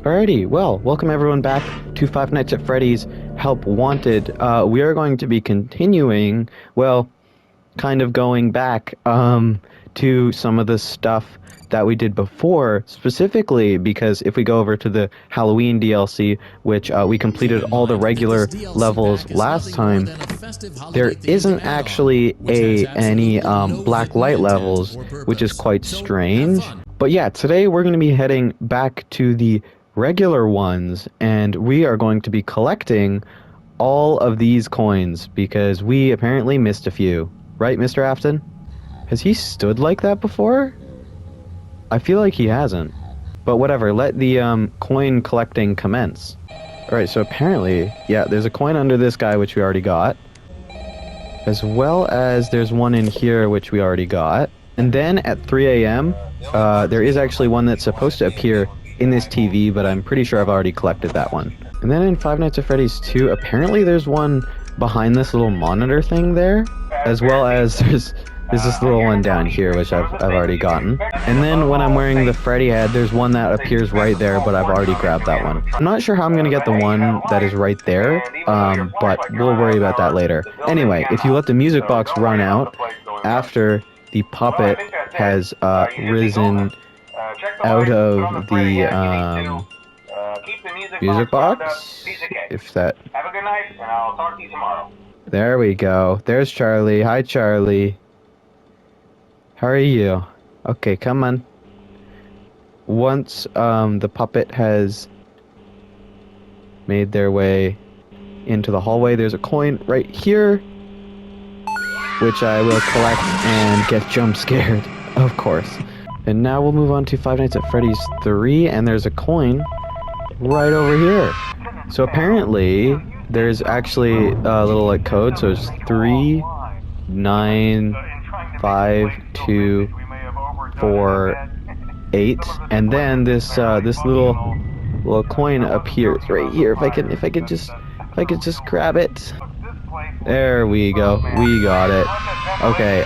Alrighty, well, welcome everyone back to Five Nights at Freddy's Help Wanted. We are going to be continuing, well, kind of going back to some of the stuff that we did before, specifically because if we go over to the Halloween DLC, which we completed all the regular levels last time, there isn't actually any black light levels, which is quite strange. But yeah, today we're going to be heading back to the regular ones, and we are going to be collecting all of these coins because we apparently missed a few. Right, Mr. Afton? Has he stood like that before? I feel like he hasn't. But whatever, let the coin collecting commence. Alright, so apparently, yeah, there's a coin under this guy which we already got. As well as there's one in here which we already got. And then at 3 a.m., there is actually one that's supposed to appear in this TV, but I'm pretty sure I've already collected that one. And then in Five Nights at Freddy's 2, apparently there's one behind this little monitor thing there, as well as there's this little one down here, which I've already gotten. And then when I'm wearing the Freddy head, there's one that appears right there, but I've already grabbed that one. I'm not sure how I'm going to get the one that is right there, but we'll worry about that later. Anyway, if you let the music box run out after the puppet has risen out of the music box, if that... Have a good night, and I'll talk to you tomorrow. There we go. There's Charlie. Hi, Charlie. How are you? Okay, come on. Once the puppet has made their way into the hallway, there's a coin right here, which I will collect and get jump scared, of course. And now we'll move on to Five Nights at Freddy's 3, and there's a coin right over here. So apparently, there's actually a little like code, so it's 3, 9, 5, 2, 4, 8, and then this little coin appears right here. If I could just grab it. There we go. We got it. Okay.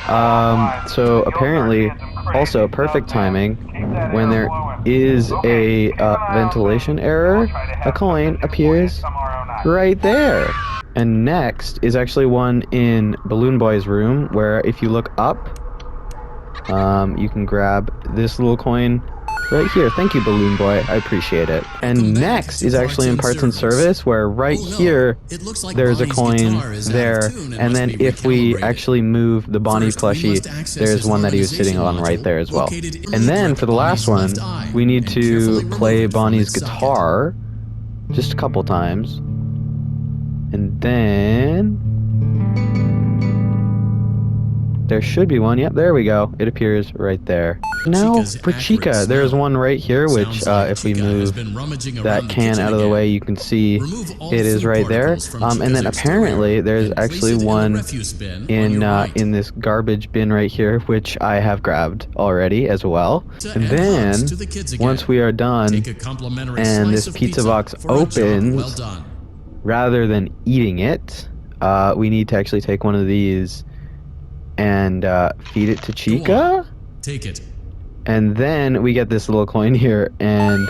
So apparently, also perfect timing. When there is a ventilation error, a coin appears right there. And next is actually one in Balloon Boy's room, where if you look up, you can grab this little coin right here. Thank you, Balloon Boy. I appreciate it. And next is actually in Parts and Service, where right here, there's a coin there. And then if we actually move the Bonnie plushie, there's one that he was sitting on right there as well. And then for the last one, we need to play Bonnie's guitar just a couple times. And then there should be one. Yep, there we go. It appears right there. Now for Chica, there's one right here, which if we move that can out of the way, you can see it is right there. And then apparently there's actually one in this garbage bin right here, which I have grabbed already as well. And then once we are done and this pizza box opens, rather than eating it, we need to actually take one of these and feed it to Chica. Take it. And then we get this little coin here, and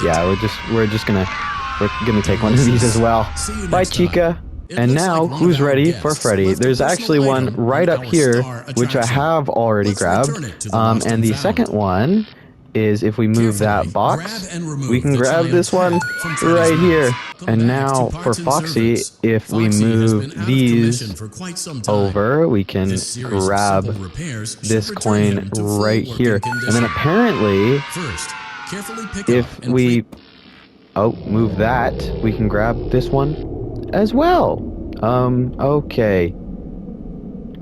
yeah, we're gonna take one of these as well. Bye, Chica. And now, who's ready for Freddy? There's actually one right up here, which I have already grabbed. And the second one is if we move that box, we can grab this one right here. And now for Foxy, if we move these over, we can grab this coin right here. And then apparently, if we move that, we can grab this one as well. Okay.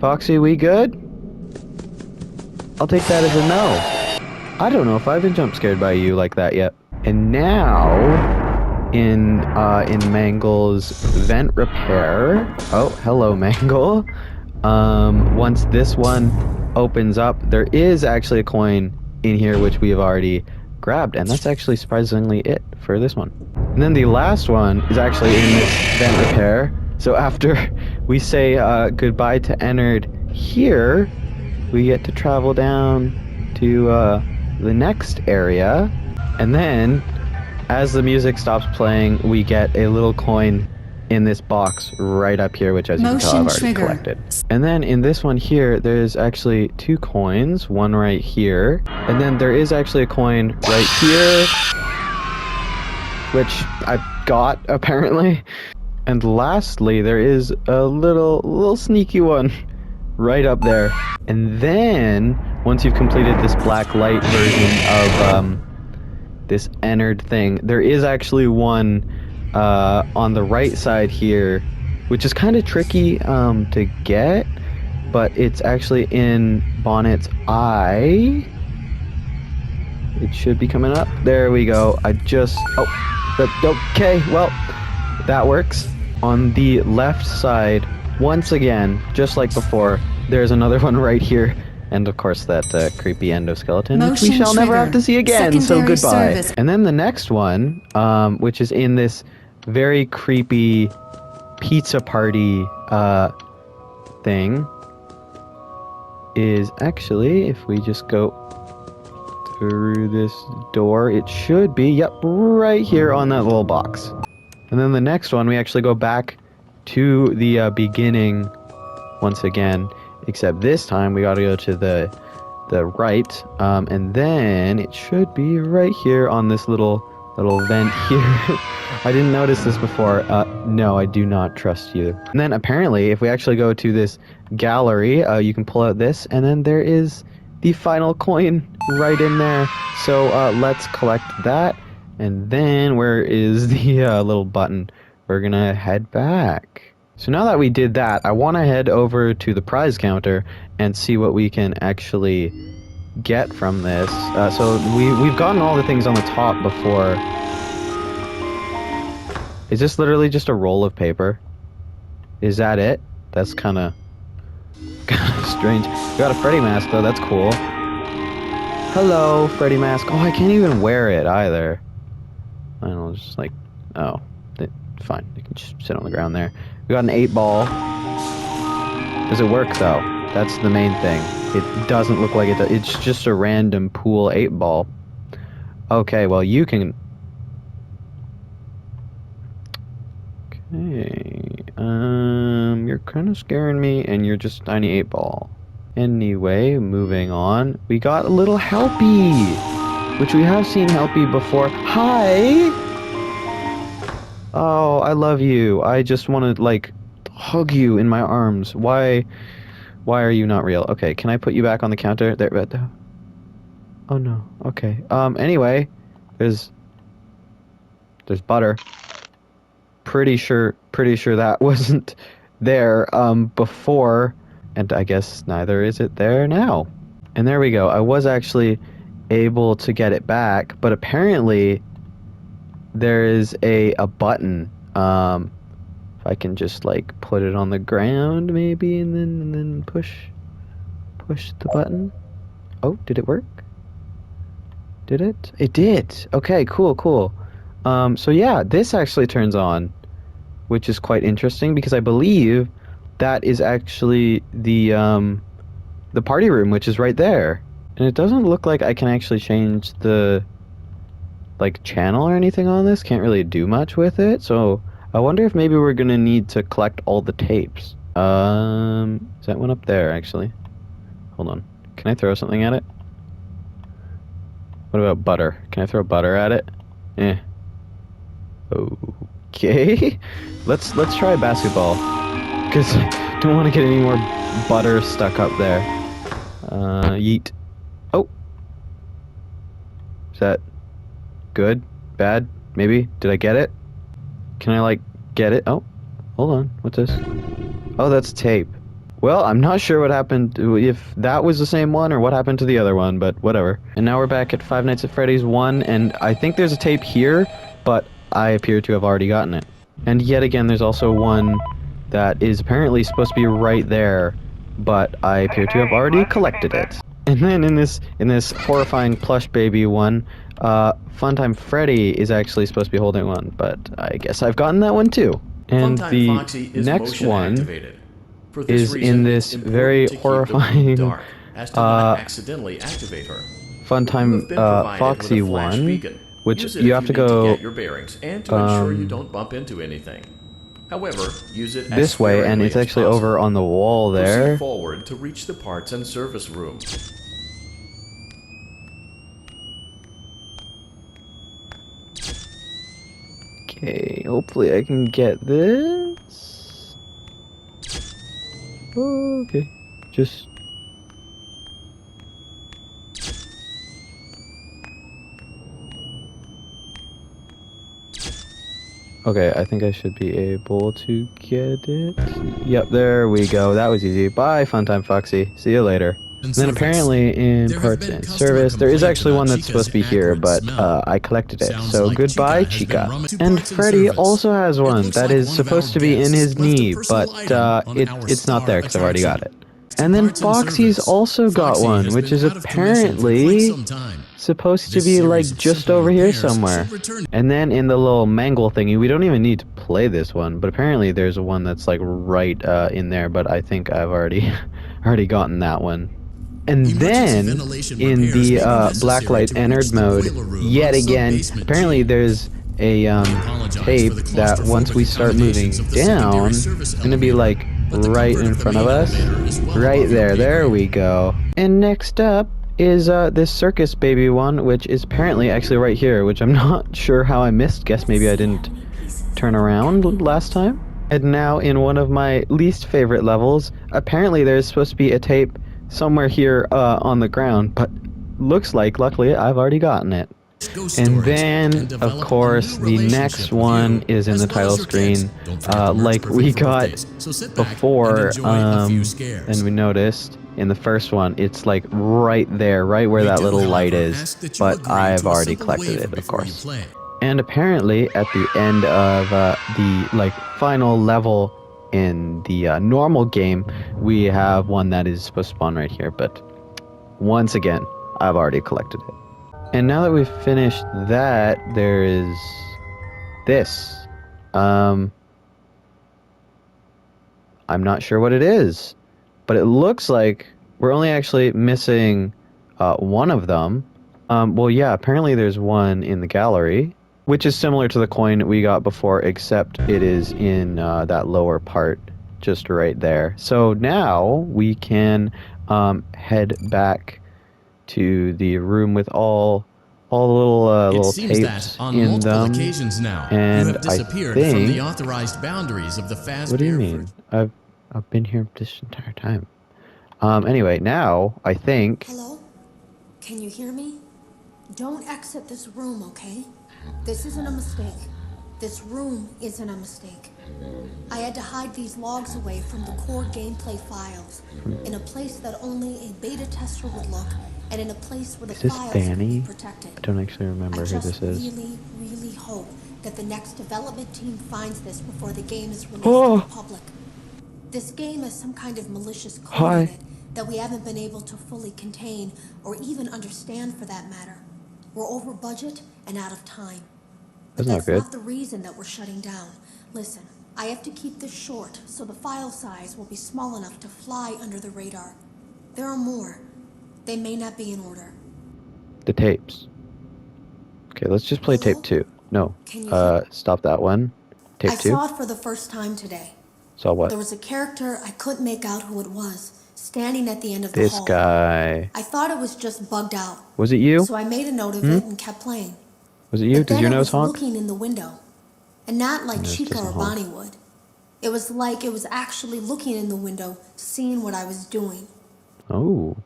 Foxy, we good? I'll take that as a no. I don't know if I've been jump scared by you like that yet. And now, in Mangle's vent repair. Oh, hello, Mangle. Once this one opens up, there is actually a coin in here which we have already grabbed, and that's actually surprisingly it for this one. And then the last one is actually in this vent repair. So after we say goodbye to Ennard here, we get to travel down to the next area, and then as the music stops playing, we get a little coin in this box right up here, which as you can tell I've already collected. And then in this one here, there's actually 2 coins, one right here, and then there is actually a coin right here, which I got apparently. And lastly, there is a little sneaky one right up there. And then once you've completed this black light version of this Ennard thing, there is actually one on the right side here, which is kind of tricky to get, but it's actually in Bonnet's eye. It should be coming up. There we go. Okay, well, that works. On the left side, once again, just like before, there's another one right here. And of course that creepy endoskeleton, which we shall never have to see again, so goodbye. Service. And then the next one, which is in this very creepy pizza party thing, is actually, if we just go through this door, it should be, yep, right here on that little box. And then the next one, we actually go back to the beginning once again, except this time we gotta go to the right, and then it should be right here on this little vent here. I didn't notice this before. No, I do not trust you. And then apparently, if we actually go to this gallery, you can pull out this, and then there is the final coin right in there. So let's collect that, and then where is the little button? We're gonna head back. So now that we did that, I want to head over to the prize counter and see what we can actually get from this. So we've gotten all the things on the top before. Is this literally just a roll of paper? Is that it? That's kind of strange. We got a Freddy mask though, that's cool. Hello, Freddy mask. Oh, I can't even wear it either. I don't know, just like, oh, fine. You can just sit on the ground there. We got an 8-ball. Does it work though? That's the main thing. It doesn't look like it does. It's just a random pool 8-ball. Okay, well you can... Okay, you're kind of scaring me, and you're just tiny 8-ball. Anyway, moving on. We got a little Helpy, which we have seen Helpy before. Hi! Oh, I love you. I just want to, like, hug you in my arms. Why are you not real? Okay, can I put you back on the counter? There. Oh no. Okay. Anyway, there's butter. Pretty sure that wasn't there before, and I guess neither is it there now. And there we go. I was actually able to get it back, but apparently there is a button. If I can just like put it on the ground maybe, and then push the button. Oh, did it work? Did it? It did. Okay, cool. So yeah, this actually turns on, which is quite interesting because I believe that is actually the party room, which is right there. And it doesn't look like I can actually change the like channel or anything on this. Can't really do much with it. So I wonder if maybe we're gonna need to collect all the tapes. Is that one up there actually? Hold on. Can I throw something at it? What about butter? Can I throw butter at it? Eh. Okay. Let's try basketball, because I don't want to get any more butter stuck up there. Yeet. Oh. Is that good? Bad? Maybe? Did I get it? Can I like get it? Oh. Hold on. What's this? Oh, that's tape. Well, I'm not sure what happened, if that was the same one or what happened to the other one, but whatever. And now we're back at Five Nights at Freddy's 1, and I think there's a tape here, but I appear to have already gotten it. And yet again, there's also one that is apparently supposed to be right there, but I appear to have already collected it. And then in this horrifying plush baby one, Funtime Freddy is actually supposed to be holding one, but I guess I've gotten that one too. And the next one is in this very horrifying accidentally activate her. Funtime Foxy one, which Use it you if have to need go get your bearings and to ensure you don't bump into anything. However, use it as this way, and sparingly it's as actually possible. over on the wall there. Proceed forward to reach the parts and service room. Okay, hopefully I can get this. Okay, just... Okay, I think I should be able to get it. Yep, there we go. That was easy. Bye, Funtime Foxy. See you later. And then apparently in parts and service, there is actually one that's supposed to be here, but I collected it. So goodbye, Chica. And Freddy also has one that is supposed to be in his knee, but it's not there because I've already got it. And then Foxy's also got one, which is apparently supposed to be like just over here somewhere. And then in the little mangle thingy, we don't even need to play this one, but apparently there's one that's like right in there, but I think I've already gotten that one. And then in the Blacklight Ennard mode, yet again, apparently there's a tape that once we start moving down, it's gonna be like right in front of us. Right there, there we go. And next up is this Circus Baby one, which is apparently actually right here, which I'm not sure how I missed. Guess maybe I didn't turn around last time. And now in one of my least favorite levels, apparently there's supposed to be a tape somewhere here on the ground, but looks like luckily I've already gotten it. And then of course the next one is in the title screen, like we got before, and we noticed in the first one it's like right there, right where that little light is, but I've already collected it, of course. And apparently at the end of the like final level in the normal game, we have one that is supposed to spawn right here, but once again, I've already collected it. And now that we've finished that, there is this. I'm not sure what it is, but it looks like we're only actually missing one of them. Well, yeah, apparently there's one in the gallery, which is similar to the coin we got before, except it is in that lower part, just right there. So now we can head back to the room with all the little tapes that on in multiple them. occasions now, And you have disappeared I think, from the authorized boundaries of the Fazbear. What do you mean? I've been here this entire time. Anyway, now I think. Hello? Can you hear me? Don't exit this room, okay? This isn't a mistake. This room isn't a mistake. I had to hide these logs away from the core gameplay files in a place that only a beta tester would look, and in a place where the Is this files would Fanny? be protected. I don't actually remember who this is. I just really hope that the next development team finds this before the game is released Oh. to the public. This game has some kind of malicious code Hi. in it that we haven't been able to fully contain or even understand, for that matter. We're over budget and out of time. But That's not good. not the reason that we're shutting down. Listen, I have to keep this short so the file size will be small enough to fly under the radar. There are more. They may not be in order. The tapes. Okay, let's just play Hello? tape 2. No. Can you hear- Stop that one. Tape I 2. saw it for the first time today. Saw what? There was a character I couldn't make out who it was, standing at the end of the This hall. guy. I thought it was just bugged out. Was it you? So I made a note of it and kept playing. Was it you? But Does then your it nose was honk? looking in the window. And not like Your nose Chica or doesn't honk. Bonnie would. It was like it was actually looking in the window, seeing what I was doing. Oh.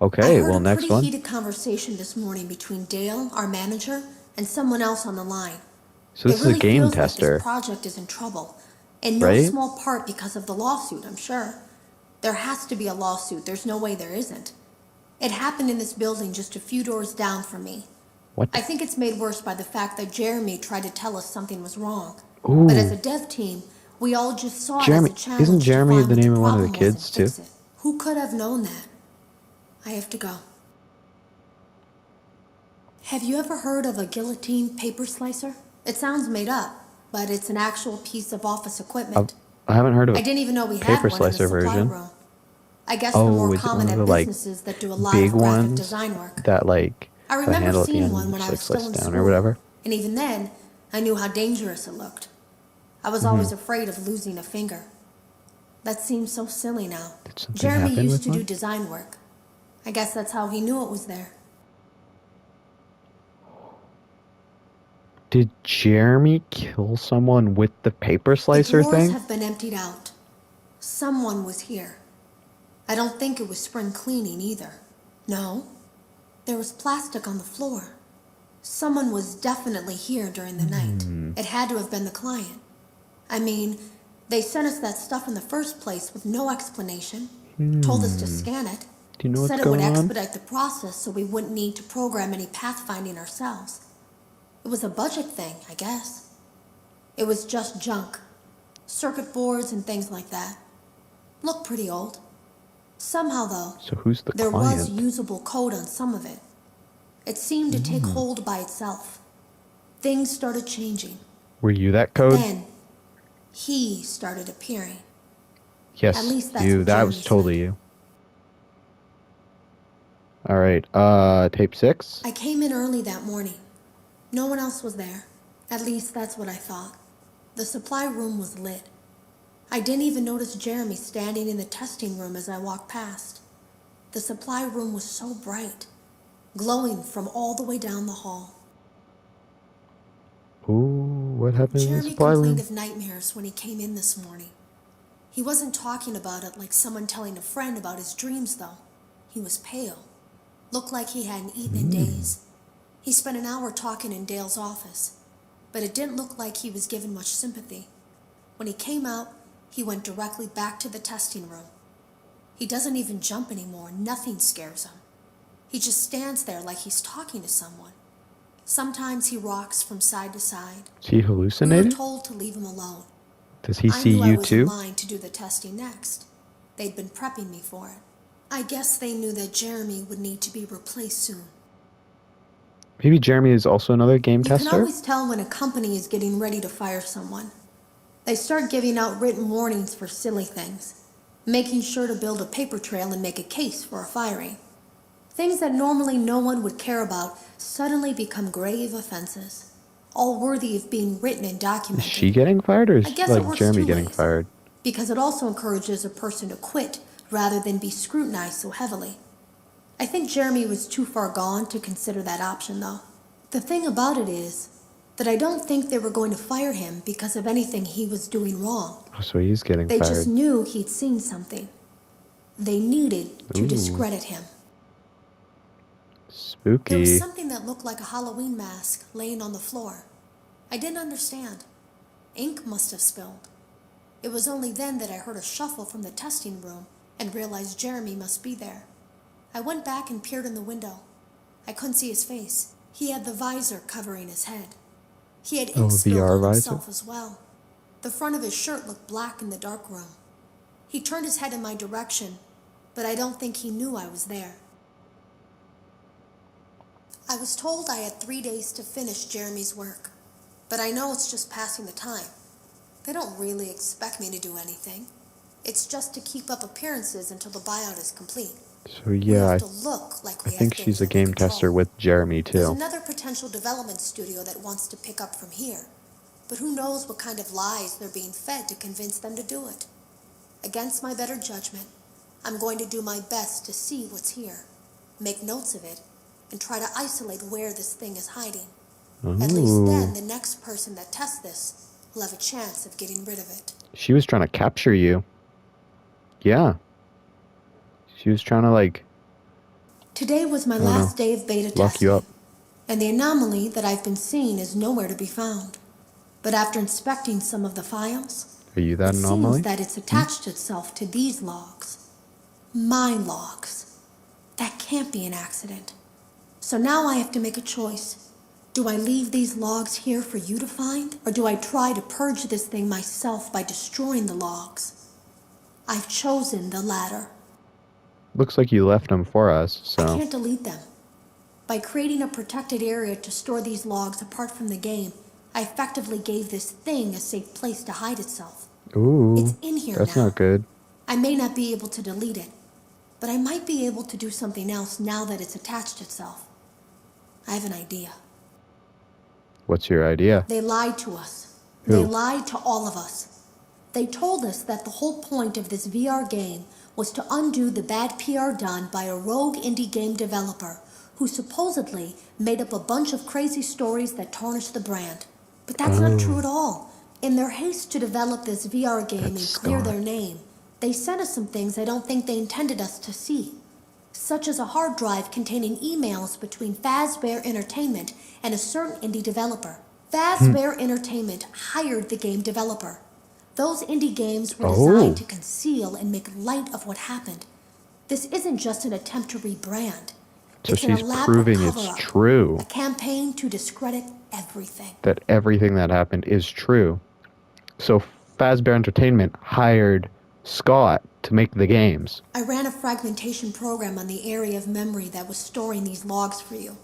I Okay, heard well, a next pretty one. heated conversation this morning between Dale, our manager, and someone else on the line. So this It really is a game feels tester. Like this project is in trouble. In no Right? small part because of the lawsuit, I'm sure. There has to be a lawsuit. There's no way there isn't. It happened in this building just a few doors down from me. What? I think it's made worse by the fact that Jeremy tried to tell us something was wrong. Ooh. But as a dev team, we all just saw Jeremy- it as a challenge isn't to Jeremy find the what name of one of the problem was kids, and fix too? it. Who could have known that? I have to go. Have you ever heard of a guillotine paper slicer? It sounds made up, but it's an actual piece of office equipment. I haven't heard of I it. didn't even know we had Paper one in the slicer supply version. room. I guess Oh, the more is it common one of at the, like, businesses that do a lot big of graphic ones design work. that like I the remember handle at the seeing end one when just I like was still slides in down school, or whatever. and even then, I knew how dangerous it looked. I was always afraid of losing a finger. That seems so silly now. Did something Jeremy happen used with to do one? design work. I guess that's how he knew it was there. Did Jeremy kill someone with the paper The slicer drawers thing? have been emptied out. Someone was here. I don't think it was spring cleaning either. No, there was plastic on the floor. Someone was definitely here during the night. It had to have been the client. I mean, they sent us that stuff in the first place with no explanation, told us to scan it, Do you know said what's it would going on? expedite the process so we wouldn't need to program any pathfinding ourselves. It was a budget thing, I guess. It was just junk. Circuit boards and things like that. Looked pretty old. Somehow, though, So who's the there was client? usable code on some of it. It seemed to take hold by itself. Things started changing. Were you that code? Then, he started appearing. Yes, at least that's you. what That was Jeremy totally said. you. All right. Tape 6. I came in early that morning. No one else was there. At least that's what I thought. The supply room was lit. I didn't even notice Jeremy standing in the testing room as I walked past. The supply room was so bright, glowing from all the way down the hall. Ooh, what happened in the Jeremy supply complained room? of nightmares when he came in this morning. He wasn't talking about it like someone telling a friend about his dreams, though. He was pale. Looked like he hadn't eaten in days. He spent an hour talking in Dale's office, but it didn't look like he was given much sympathy. When he came out, he went directly back to the testing room. He doesn't even jump anymore. Nothing scares him. He just stands there like he's talking to someone. Sometimes he rocks from side to side. Is he We were hallucinating? told to leave him alone. Does he I see knew I you was too? in line to do the testing next. They'd been prepping me for it. I guess they knew that Jeremy would need to be replaced soon. Maybe Jeremy is also another game You can tester? always tell when a company is getting ready to fire someone. They start giving out written warnings for silly things, making sure to build a paper trail and make a case for a firing. Things that normally no one would care about suddenly become grave offenses, all worthy of being written and Is documented. she getting fired or I is guess it like works Jeremy two getting ways. fired? Because it also encourages a person to quit rather than be scrutinized so heavily. I think Jeremy was too far gone to consider that option, though. The thing about it is that I don't think they were going to fire him because of anything he was doing wrong. Oh, so he's getting They fired. just knew he'd seen something. They needed to Ooh. discredit him. There Spooky. was something that looked like a Halloween mask laying on the floor. I didn't understand. Ink must have spilled. It was only then that I heard a shuffle from the testing room and realized Jeremy must be there. I went back and peered in the window. I couldn't see his face. He had the visor covering his head. He had Oh, ink spilled VR on visor? himself as well. The front of his shirt looked black in the dark room. He turned his head in my direction, but I don't think he knew I was there. I was told I had 3 days to finish Jeremy's work, but I know it's just passing the time. They don't really expect me to do anything. It's just to keep up appearances until the buyout is complete. So We yeah, have to look like I we think have she's things a under game control. tester with Jeremy There's too. another potential development studio that wants to pick up from here, but who knows what kind of lies they're being fed to convince them to do it. Against my better judgment, I'm going to do my best to see what's here, make notes of it, and try to isolate where this thing is hiding. At least then, Ooh. the next person that tests this will have a chance of getting rid of it. She was trying to capture you. Yeah. She was trying to like Today was my I don't know, last day of beta lock testing, you up. and the anomaly that I've been seeing is nowhere to be found. But after inspecting some of the files, Are you that it anomaly? seems that it's attached itself to these logs. My logs. That can't be an accident. So now I have to make a choice. Do I leave these logs here for you to find, or do I try to purge this thing myself by destroying the logs? I've chosen the latter. Looks like you left them for us, I so can't delete them. By creating a protected area to store these logs apart from the game, I effectively gave this thing a safe place to hide itself. ooh, It's in here that's now. not good. I may not be able to delete it, but I might be able to do something else now that it's attached itself. I have an idea. What's your idea? They lied to us. Who? They lied to all of us. They told us that the whole point of this VR game was to undo the bad PR done by a rogue indie game developer who supposedly made up a bunch of crazy stories that tarnished the brand. But that's not true at all. In their haste to develop this VR game and clear their name, they sent us some things I don't think they intended us to see, such as a hard drive containing emails between Fazbear Entertainment and a certain indie developer. Fazbear Entertainment hired the game developer. Those indie games were designed to conceal and make light of what happened. This isn't just an attempt to rebrand. So It's an she's elaborate proving it's cover-up, true. a campaign to discredit everything. That everything that happened is true. So Fazbear Entertainment hired Scott to make the games. I ran a fragmentation program on the area of memory that was storing these logs for you.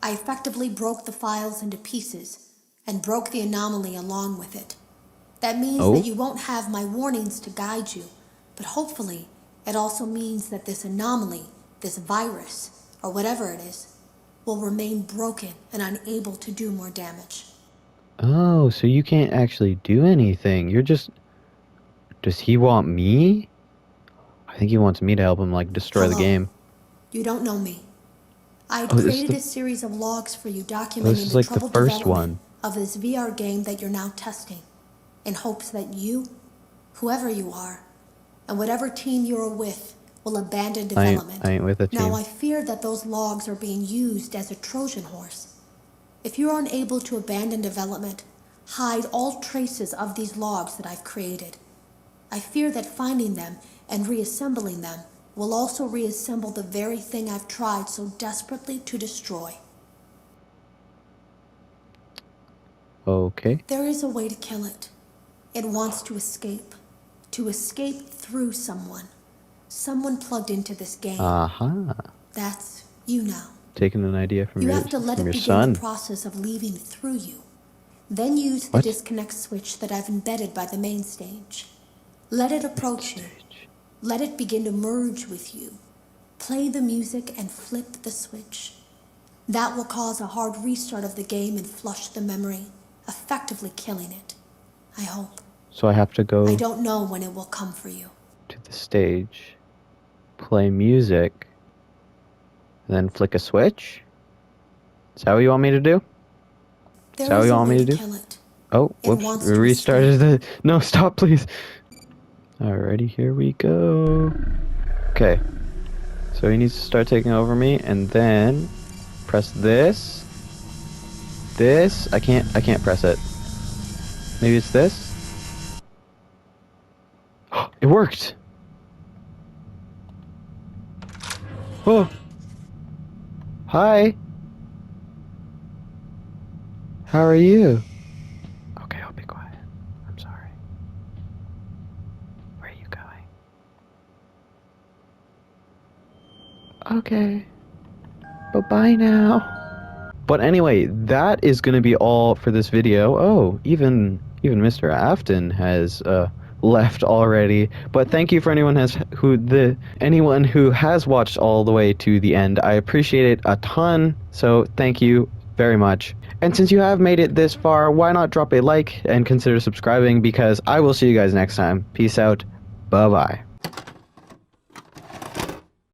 I effectively broke the files into pieces and broke the anomaly along with it. That means that you won't have my warnings to guide you, but hopefully it also means that this anomaly, this virus, or whatever it is, will remain broken and unable to do more damage. Oh, so you can't actually do anything. You're just... Does he want me? I think he wants me to help him, like, destroy the Hello. game. You don't know me. I Oh, this is created the- a series of logs for you This documenting is the like the troubled first development of this VR game that you're now testing, in hopes that you, whoever you are, and whatever team you're with, will abandon development. I ain't with a team. Now I fear that those logs are being used as a Trojan horse. If you're unable to abandon development, hide all traces of these logs that I've created. I fear that finding them and reassembling them will also reassemble the very thing I've tried so desperately to destroy. Okay. There is a way to kill it. It wants to escape through someone. Someone plugged into this game. Aha. That's you now. Taking an idea from You your, have to let from it your begin son. the process of leaving through you. Then use the What? disconnect switch that I've embedded by the main stage. Let it approach you. Let it begin to merge with you. Play the music and flip the switch. That will cause a hard restart of the game and flush the memory, effectively killing it. I hope. So I have to go I don't know when it will come for you. to the stage, play music, then flick a switch? Is that what you want me to do? There that what is you a want me way to do? kill it. Oh, It whoops. wants We to restarted the... No, stop, please. Alrighty, here we go. Okay. So he needs to start taking over me, and then press this. This. I can't press it. Maybe it's this? It worked! Oh! Hi! How are you? Okay, I'll be quiet. I'm sorry. Where are you going? Okay. Bye-bye now. But anyway, that is going to be all for this video. Oh, even Mr. Afton has left already. But thank you for anyone who has watched all the way to the end. I appreciate it a ton. So thank you very much. And since you have made it this far, why not drop a like and consider subscribing, because I will see you guys next time. Peace out. Bye-bye.